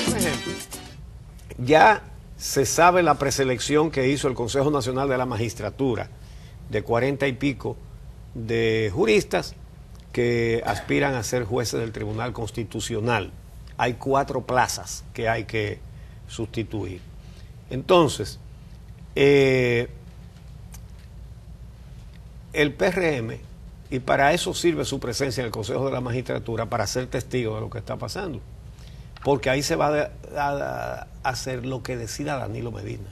Por ejemplo, ya se sabe la preselección que hizo el Consejo Nacional de la Magistratura de 40 y pico de juristas que aspiran a ser jueces del Tribunal Constitucional. Hay 4 plazas que hay que sustituir. Entonces, el PRM, y para eso sirve su presencia en el Consejo de la Magistratura, para ser testigo de lo que está pasando, porque ahí se va a hacer lo que decida Danilo Medina,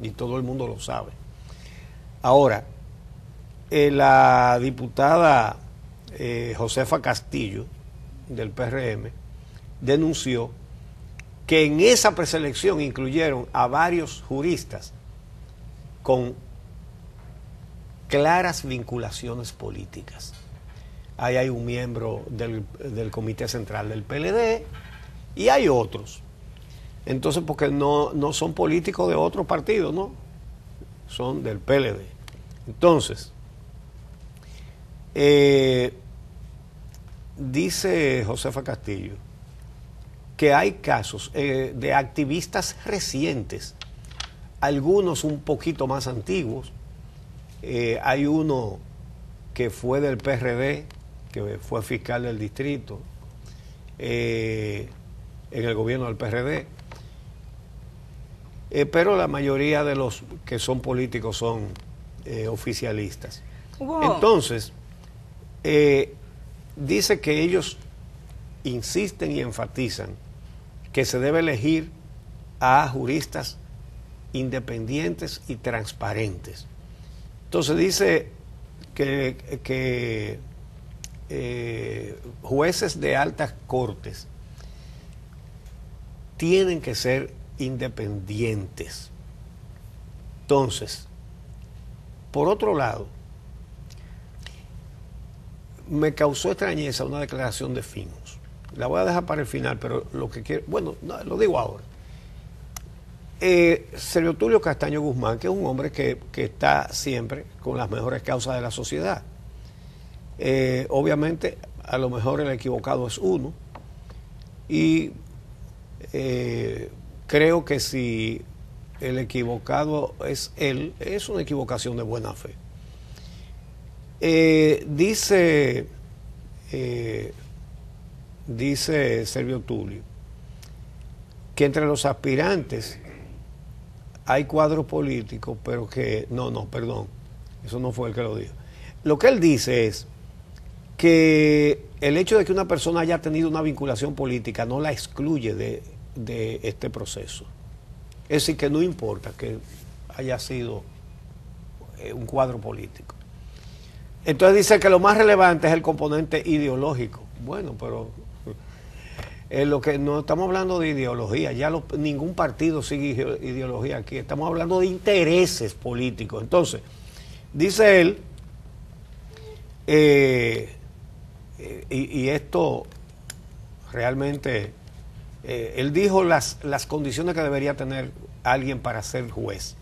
y todo el mundo lo sabe. Ahora, la diputada Josefa Castillo, del PRM, denunció que en esa preselección incluyeron a varios juristas con claras vinculaciones políticas. Ahí hay un miembro del Comité Central del PLD y hay otros. Entonces, porque no son políticos de otro partido, ¿no? Son del PLD. Entonces, dice Josefa Castillo que hay casos de activistas recientes, algunos un poquito más antiguos. Hay uno que fue del PRD, que fue fiscal del distrito en el gobierno del PRD, pero la mayoría de los que son políticos son oficialistas. Wow. Entonces, dice que ellos insisten y enfatizan que se debe elegir a juristas independientes y transparentes. Entonces dice que jueces de altas cortes tienen que ser independientes. Entonces, por otro lado, me causó extrañeza una declaración de Finus. La voy a dejar para el final, pero lo que quiero, bueno, no, lo digo ahora. Servio Tulio Castaño Guzmán, que es un hombre que está siempre con las mejores causas de la sociedad. Obviamente, a lo mejor el equivocado es uno, y creo que si el equivocado es él, es una equivocación de buena fe. Dice Servio Tulio que entre los aspirantes hay cuadros políticos, pero que perdón, eso no fue el que lo dijo. Lo que él dice es que el hecho de que una persona haya tenido una vinculación política no la excluye de este proceso. Es decir, que no importa que haya sido un cuadro político. Entonces dice que lo más relevante es el componente ideológico. Bueno, pero lo que no estamos hablando de ideología, ya ningún partido sigue ideología aquí, estamos hablando de intereses políticos. Entonces, dice él, y esto realmente, él dijo las condiciones que debería tener alguien para ser juez.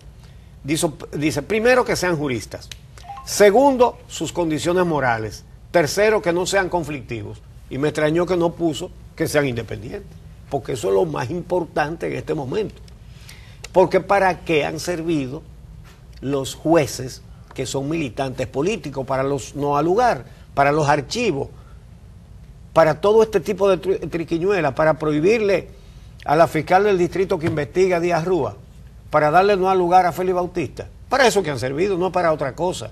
Dice, primero, que sean juristas. Segundo, sus condiciones morales. Tercero, que no sean conflictivos. Y me extrañó que no puso que sean independientes, porque eso es lo más importante en este momento. Porque ¿para qué han servido los jueces que son militantes políticos? Para los no al lugar, para los archivos, para todo este tipo de triquiñuelas, para prohibirle a la fiscal del distrito que investiga a Díaz Rúa, para darle no al lugar a Félix Bautista. Para eso que han servido, no para otra cosa.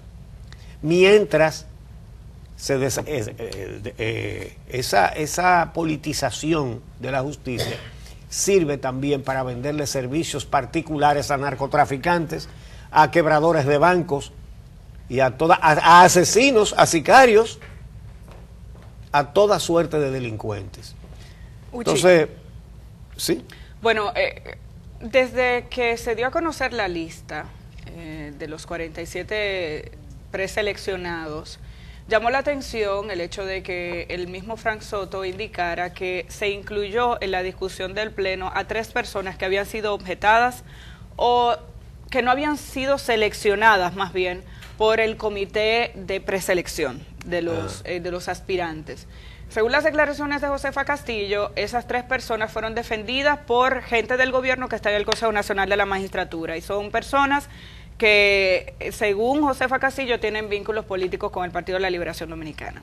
Mientras esa politización de la justicia sirve también para venderle servicios particulares a narcotraficantes, a quebradores de bancos y a asesinos, a sicarios, a toda suerte de delincuentes. Entonces, ¿sí? Bueno, desde que se dio a conocer la lista de los 47 preseleccionados, llamó la atención el hecho de que el mismo Frank Soto indicara que se incluyó en la discusión del Pleno a 3 personas que habían sido objetadas o que no habían sido seleccionadas, más bien, por el comité de preselección. de los aspirantes. Según las declaraciones de Josefa Castillo, esas 3 personas fueron defendidas por gente del gobierno que está en el Consejo Nacional de la Magistratura, y son personas que, según Josefa Castillo, tienen vínculos políticos con el Partido de la Liberación Dominicana.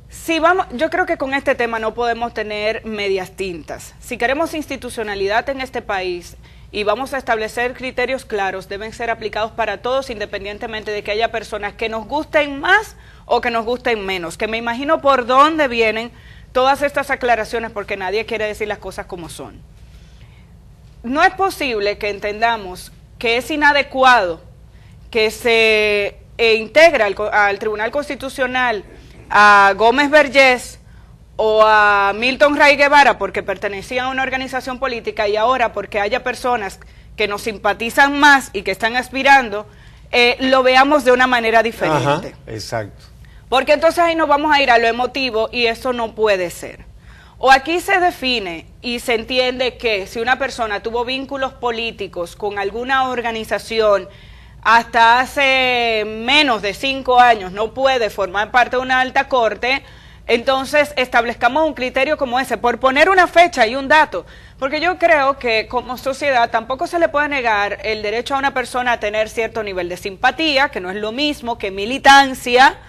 Si vamos, yo creo que con este tema no podemos tener medias tintas. Si queremos institucionalidad en este país y vamos a establecer criterios claros, deben ser aplicados para todos, independientemente de que haya personas que nos gusten más o que nos gusten menos, que me imagino por dónde vienen todas estas aclaraciones, porque nadie quiere decir las cosas como son. No es posible que entendamos que es inadecuado que se integre al Tribunal Constitucional a Gómez Vergés o a Milton Ray Guevara porque pertenecían a una organización política, y ahora porque haya personas que nos simpatizan más y que están aspirando, lo veamos de una manera diferente. Ajá, exacto. Porque entonces ahí nos vamos a ir a lo emotivo, y eso no puede ser. O aquí se define y se entiende que si una persona tuvo vínculos políticos con alguna organización hasta hace menos de 5 años no puede formar parte de una alta corte, entonces establezcamos un criterio como ese, por poner una fecha y un dato. Porque yo creo que como sociedad tampoco se le puede negar el derecho a una persona a tener cierto nivel de simpatía, que no es lo mismo que militancia,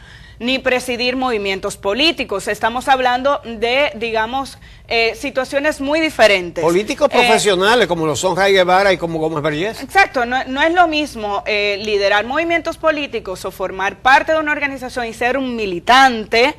ni presidir movimientos políticos. Estamos hablando de, digamos, situaciones muy diferentes. Políticos profesionales, como lo son Ray Guevara y como Gómez Vergés. Exacto, no es lo mismo liderar movimientos políticos o formar parte de una organización y ser un militante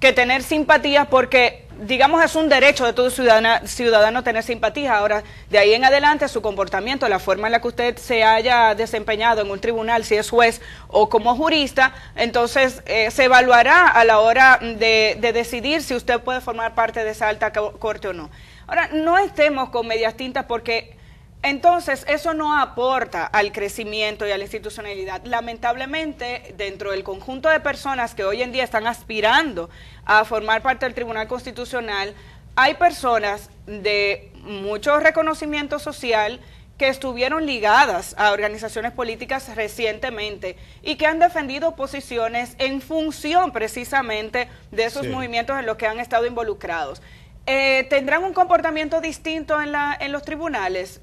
que tener simpatía, porque, digamos, es un derecho de todo ciudadano tener simpatía. Ahora, de ahí en adelante, su comportamiento, la forma en la que usted se haya desempeñado en un tribunal, si es juez o como jurista, entonces se evaluará a la hora de decidir si usted puede formar parte de esa alta corte o no. Ahora, no estemos con medias tintas, porque entonces eso no aporta al crecimiento y a la institucionalidad. Lamentablemente, dentro del conjunto de personas que hoy en día están aspirando a formar parte del Tribunal Constitucional, hay personas de mucho reconocimiento social que estuvieron ligadas a organizaciones políticas recientemente y que han defendido posiciones en función precisamente de esos movimientos en los que han estado involucrados. ¿Tendrán un comportamiento distinto en los tribunales?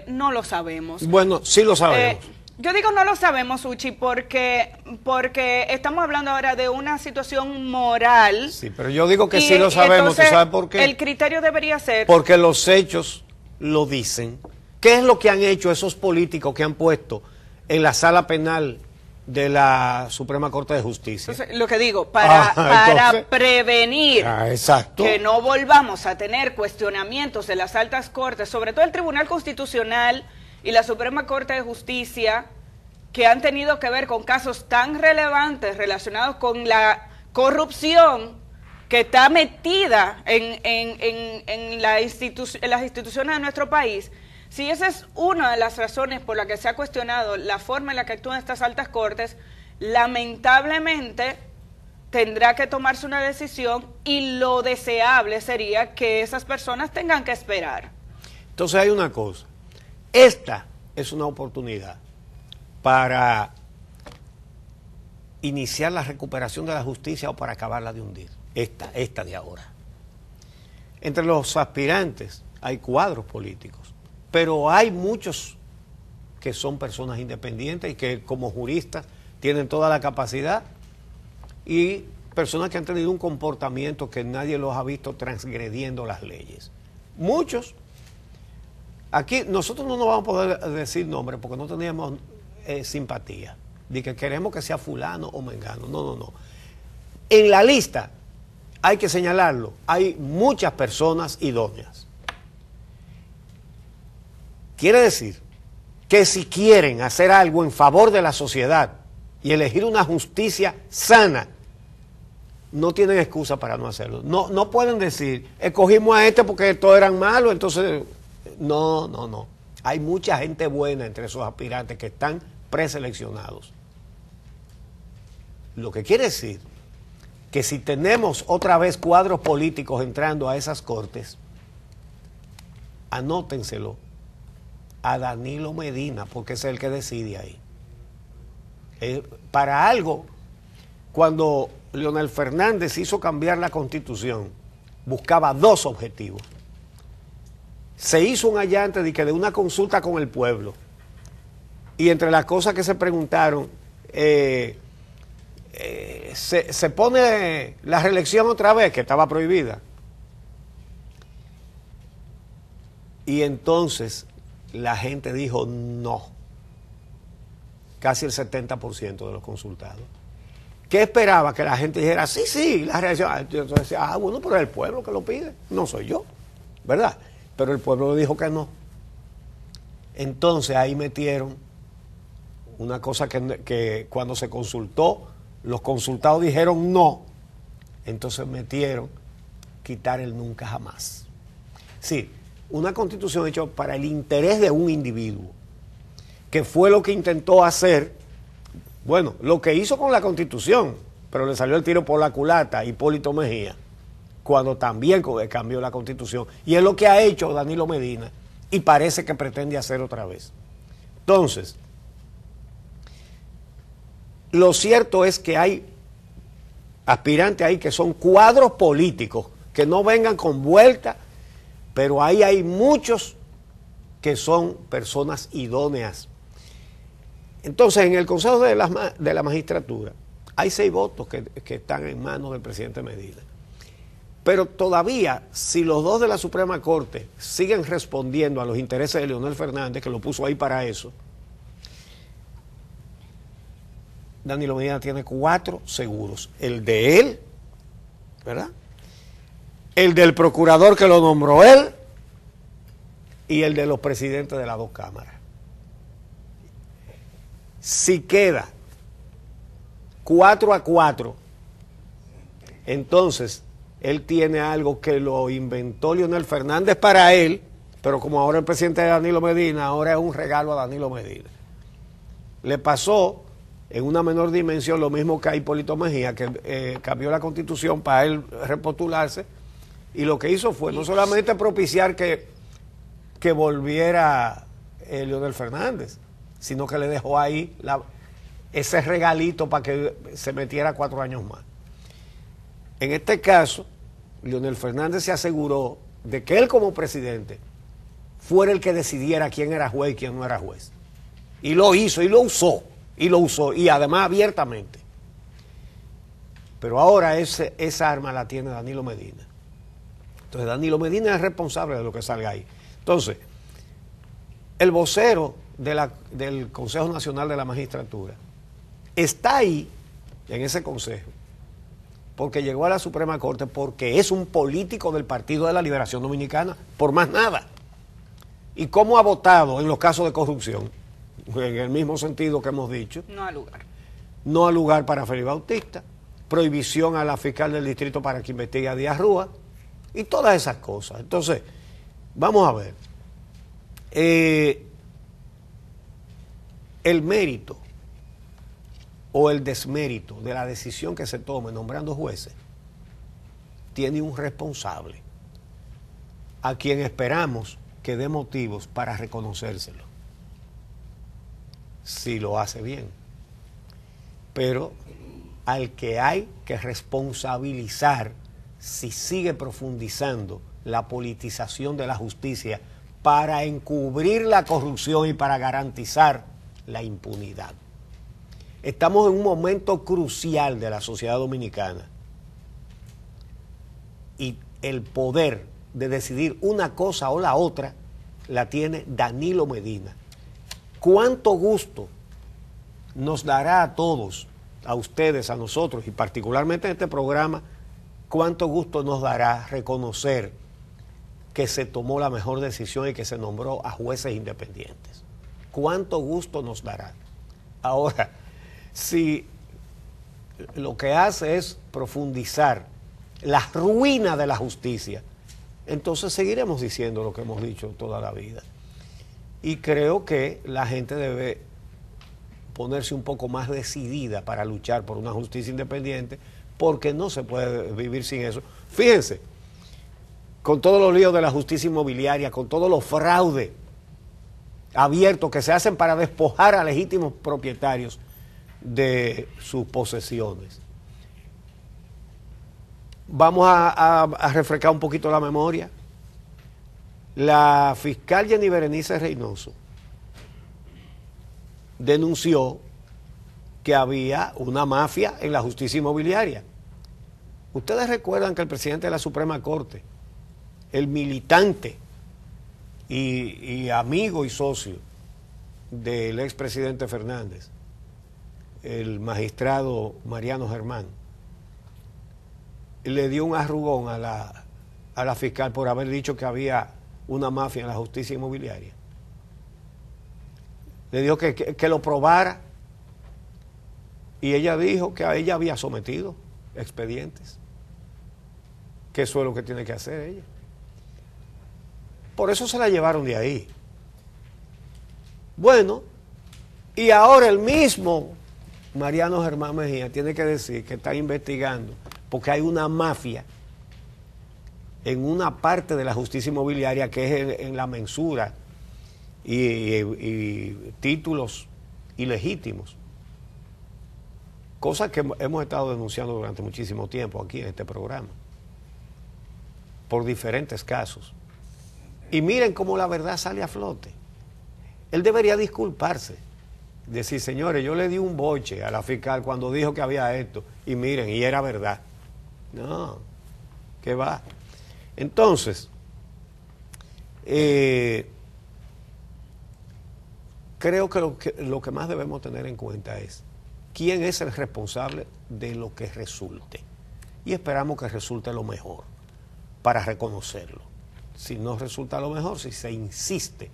No lo sabemos. Bueno, sí lo sabemos. Yo digo no lo sabemos, Uchi, porque estamos hablando ahora de una situación moral. Sí, pero yo digo que sí lo sabemos. ¿Tú sabes por qué? El criterio debería ser... Porque los hechos lo dicen. ¿Qué es lo que han hecho esos políticos que han puesto en la sala penal de la Suprema Corte de Justicia? Entonces, lo que digo, para prevenir que no volvamos a tener cuestionamientos de las altas cortes, sobre todo el Tribunal Constitucional y la Suprema Corte de Justicia, que han tenido que ver con casos tan relevantes relacionados con la corrupción que está metida en las instituciones de nuestro país. Si esa es una de las razones por la que se ha cuestionado la forma en la que actúan estas altas cortes, lamentablemente tendrá que tomarse una decisión, y lo deseable sería que esas personas tengan que esperar. Entonces hay una cosa, esta es una oportunidad para iniciar la recuperación de la justicia o para acabarla de hundir, esta de ahora. Entre los aspirantes hay cuadros políticos, pero hay muchos que son personas independientes y que como juristas tienen toda la capacidad, y personas que han tenido un comportamiento que nadie los ha visto transgrediendo las leyes. Muchos. Aquí nosotros no nos vamos a poder decir nombres porque no teníamos simpatía, de que queremos que sea fulano o mengano. No. En la lista, hay que señalarlo, hay muchas personas idóneas. Quiere decir que si quieren hacer algo en favor de la sociedad y elegir una justicia sana, no tienen excusa para no hacerlo. No pueden decir, escogimos a este porque todos eran malos, entonces... No. Hay mucha gente buena entre esos aspirantes que están preseleccionados. Lo que quiere decir que si tenemos otra vez cuadros políticos entrando a esas cortes, anótenselo a Danilo Medina, porque es el que decide ahí. Para algo cuando Leonel Fernández hizo cambiar la Constitución, buscaba dos objetivos. Se hizo un allante de una consulta con el pueblo, y entre las cosas que se preguntaron, se pone la reelección otra vez, que estaba prohibida. Y entonces la gente dijo no. Casi el 70% de los consultados. ¿Qué esperaba? Que la gente dijera, sí, la reelección. Entonces decía, bueno, pero es el pueblo que lo pide, no soy yo, ¿verdad? Pero el pueblo le dijo que no. Entonces ahí metieron una cosa que cuando se consultó, los consultados dijeron no, entonces metieron quitar el nunca jamás. Sí, una constitución hecha para el interés de un individuo, que fue lo que intentó hacer, bueno, lo que hizo con la constitución, pero le salió el tiro por la culata a Hipólito Mejía, cuando también cambió la constitución, y es lo que ha hecho Danilo Medina, y parece que pretende hacer otra vez. Entonces, lo cierto es que hay aspirantes ahí que son cuadros políticos, que no vengan con vuelta, pero ahí hay muchos que son personas idóneas. Entonces, en el Consejo de la Magistratura hay 6 votos que están en manos del presidente Medina. Pero todavía, si los 2 de la Suprema Corte siguen respondiendo a los intereses de Leonel Fernández, que lo puso ahí para eso, Danilo Medina tiene 4 seguros. El de él, ¿verdad? El del procurador que lo nombró él y el de los presidentes de las 2 cámaras. Si queda 4-4, entonces él tiene algo que lo inventó Leonel Fernández para él, pero como ahora el presidente de Danilo Medina, ahora es un regalo a Danilo Medina. Le pasó en una menor dimensión lo mismo que a Hipólito Mejía, que cambió la Constitución para él repostularse, y lo que hizo fue no solamente propiciar que volviera Leonel Fernández, sino que le dejó ahí ese regalito para que se metiera 4 años más. En este caso, Leonel Fernández se aseguró de que él como presidente fuera el que decidiera quién era juez y quién no era juez. Y lo hizo, y lo usó, y además abiertamente. Pero ahora esa arma la tiene Danilo Medina. Entonces Danilo Medina es responsable de lo que salga ahí. Entonces, el vocero del Consejo Nacional de la Magistratura está ahí, en ese consejo, porque llegó a la Suprema Corte, porque es un político del Partido de la Liberación Dominicana, por más nada. ¿Y cómo ha votado en los casos de corrupción? En el mismo sentido que hemos dicho. No al lugar. No al lugar para Félix Bautista, prohibición a la fiscal del distrito para que investigue a Díaz Rúa, y todas esas cosas. Entonces, vamos a ver. El mérito o el desmérito de la decisión que se tome nombrando jueces tiene un responsable a quien esperamos que dé motivos para reconocérselo, si lo hace bien. Pero al que hay que responsabilizar si sigue profundizando la politización de la justicia para encubrir la corrupción y para garantizar la impunidad. Estamos en un momento crucial de la sociedad dominicana y el poder de decidir una cosa o la otra la tiene Danilo Medina. ¿Cuánto gusto nos dará a todos, a ustedes, a nosotros y particularmente en este programa, cuánto gusto nos dará reconocer que se tomó la mejor decisión y que se nombró a jueces independientes? ¿Cuánto gusto nos dará? Ahora, si lo que hace es profundizar la ruina de la justicia, entonces seguiremos diciendo lo que hemos dicho toda la vida. Y creo que la gente debe ponerse un poco más decidida para luchar por una justicia independiente, porque no se puede vivir sin eso. Fíjense, con todos los líos de la justicia inmobiliaria, con todos los fraudes abiertos que se hacen para despojar a legítimos propietarios de sus posesiones. Vamos a refrescar un poquito la memoria. La fiscal Jenny Berenice Reynoso denunció que había una mafia en la justicia inmobiliaria. Ustedes recuerdan que el presidente de la Suprema Corte, el militante y amigo y socio del expresidente Fernández, el magistrado Mariano Germán, le dio un arrugón a la fiscal por haber dicho que había una mafia en la justicia inmobiliaria. Le dijo que lo probara, y ella dijo que a ella había sometido expedientes, que eso es lo que tiene que hacer ella. Por eso se la llevaron de ahí. Bueno, y ahora el mismo Mariano Germán Mejía tiene que decir que está investigando porque hay una mafia en una parte de la justicia inmobiliaria, que es en la mensura y títulos ilegítimos. Cosa que hemos estado denunciando durante muchísimo tiempo aquí en este programa, por diferentes casos. Y miren cómo la verdad sale a flote. Él debería disculparse, decir, señores, yo le di un boche a la fiscal cuando dijo que había esto, y miren, y era verdad. No, ¿qué va? Entonces, creo que lo que más debemos tener en cuenta es quién es el responsable de lo que resulte. Y esperamos que resulte lo mejor para reconocerlo. Si no resulta lo mejor, si se insiste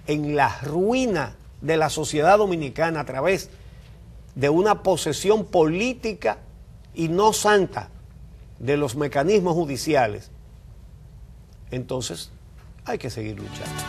en la ruina de la sociedad dominicana a través de una posesión política y no santa de los mecanismos judiciales, entonces hay que seguir luchando.